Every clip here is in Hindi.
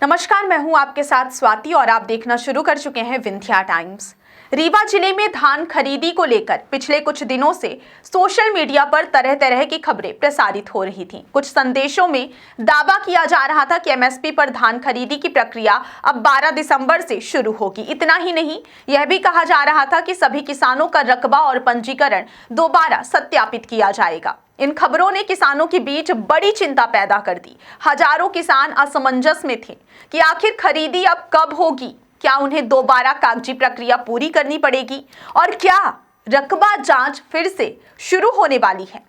नमस्कार, मैं हूं आपके साथ स्वाति और आप देखना शुरू कर चुके हैं विंध्या टाइम्स। रीवा जिले में धान खरीदी को लेकर पिछले कुछ दिनों से सोशल मीडिया पर तरह तरह की खबरें प्रसारित हो रही थीं। कुछ संदेशों में दावा किया जा रहा था कि एमएसपी पर धान खरीदी की प्रक्रिया अब 12 दिसंबर से शुरू होगी। इतना ही नहीं, यह भी कहा जा रहा था कि सभी किसानों का रकबा और पंजीकरण दोबारा सत्यापित किया जाएगा। इन खबरों ने किसानों के बीच बड़ी चिंता पैदा कर दी। हजारों किसान असमंजस में थे कि आखिर खरीदी अब कब होगी, क्या उन्हें दोबारा कागजी प्रक्रिया पूरी करनी पड़ेगी और क्या रकबा जांच फिर से शुरू होने वाली है।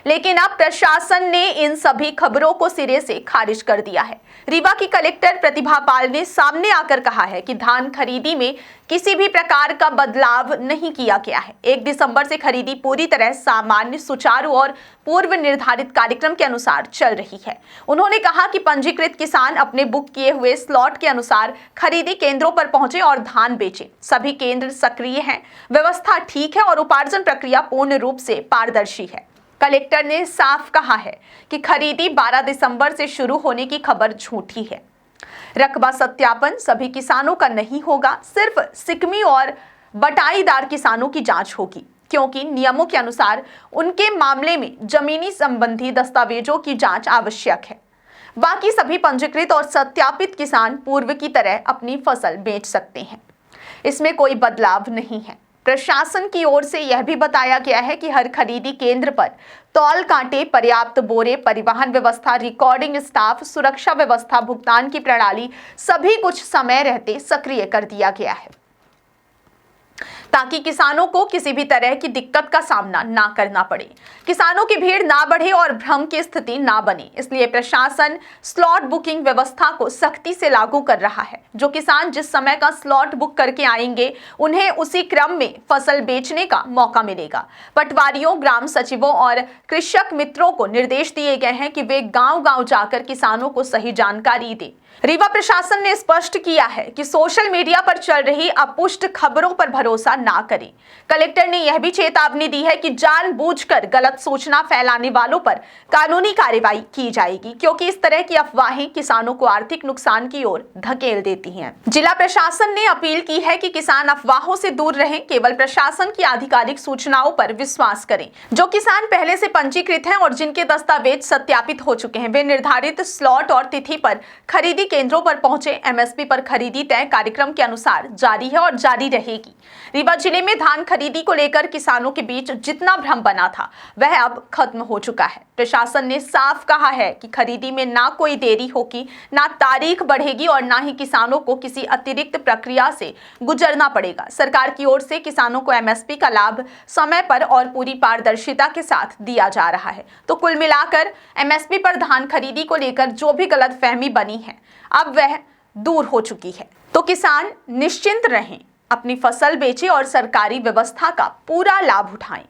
लेकिन अब प्रशासन ने इन सभी खबरों को सिरे से खारिज कर दिया है। रीवा की कलेक्टर प्रतिभा पाल ने सामने आकर कहा है कि धान खरीदी में किसी भी प्रकार का बदलाव नहीं किया गया है। 1 दिसंबर से खरीदी पूरी तरह सामान्य, सुचारू और पूर्व निर्धारित कार्यक्रम के अनुसार चल रही है। उन्होंने कहा कि पंजीकृत किसान अपने बुक किए हुए स्लॉट के अनुसार खरीदी केंद्रों पर पहुंचे और धान बेचे। सभी केंद्र सक्रिय हैं, व्यवस्था ठीक है और उपार्जन प्रक्रिया पूर्ण रूप से पारदर्शी है। कलेक्टर ने साफ कहा है कि खरीदी 12 दिसंबर से शुरू होने की खबर झूठी है। रकबा सत्यापन सभी किसानों का नहीं होगा, सिर्फ सिकमी और बटाईदार किसानों की जांच होगी, क्योंकि नियमों के अनुसार उनके मामले में जमीनी संबंधी दस्तावेजों की जांच आवश्यक है। बाकी सभी पंजीकृत और सत्यापित किसान पूर्व की तरह अपनी फसल बेच सकते हैं। इसमें कोई बदलाव नहीं है। प्रशासन की ओर से यह भी बताया गया है कि हर खरीदी केंद्र पर तौल कांटे, पर्याप्त बोरे, परिवहन व्यवस्था, रिकॉर्डिंग स्टाफ, सुरक्षा व्यवस्था, भुगतान की प्रणाली सभी कुछ समय रहते सक्रिय कर दिया गया है, ताकि किसानों को किसी भी तरह की दिक्कत का सामना ना करना पड़े, किसानों की भीड़ ना बढ़े और भ्रम की स्थिति ना बने। इसलिए प्रशासन स्लॉट बुकिंग व्यवस्था को सख्ती से लागू कर रहा है। जो किसान जिस समय का स्लॉट बुक करके आएंगे, उन्हें उसी क्रम में फसल बेचने का मौका मिलेगा। पटवारियों, ग्राम सचिवों और कृषक मित्रों को निर्देश दिए गए हैं कि वे गांव-गांव जाकर किसानों को सही जानकारी दें। रीवा प्रशासन ने स्पष्ट किया है कि सोशल मीडिया पर चल रही अपुष्ट खबरों पर भरोसा ना करें। कलेक्टर ने यह भी चेतावनी दी है कि जानबूझकर गलत सूचना फैलाने वालों पर कानूनी कार्रवाई की जाएगी, क्योंकि इस तरह की अफवाहें किसानों को आर्थिक नुकसान की ओर धकेल देती हैं। जिला प्रशासन ने अपील की है कि किसान अफवाहों से दूर रहें, केवल प्रशासन की आधिकारिक सूचनाओं पर विश्वास करें। जो किसान पहले से पंजीकृत हैं और जिनके दस्तावेज सत्यापित हो चुके हैं, वे निर्धारित स्लॉट और तिथि पर खरीदी केंद्रों पर पहुंचे। एमएसपी पर खरीदी तय कार्यक्रम के अनुसार जारी है और जारी रहेगी। रीवा जिले में धान खरीदी को लेकर किसानों के बीच जितना भ्रम बना था, वह अब खत्म हो चुका है। प्रशासन ने साफ कहा है कि खरीदी में ना कोई देरी होगी, ना तारीख बढ़ेगी और ना ही किसानों को किसी अतिरिक्त प्रक्रिया से गुजरना पड़ेगा। सरकार की ओर से किसानों को एमएसपी का लाभ समय पर और पूरी पारदर्शिता के साथ दिया जा रहा है। तो कुल मिलाकर एमएसपी पर धान खरीदी को लेकर जो भी गलतफहमी बनी है, अब वह दूर हो चुकी है। तो किसान निश्चिंत रहें, अपनी फसल बेचें और सरकारी व्यवस्था का पूरा लाभ उठाएं।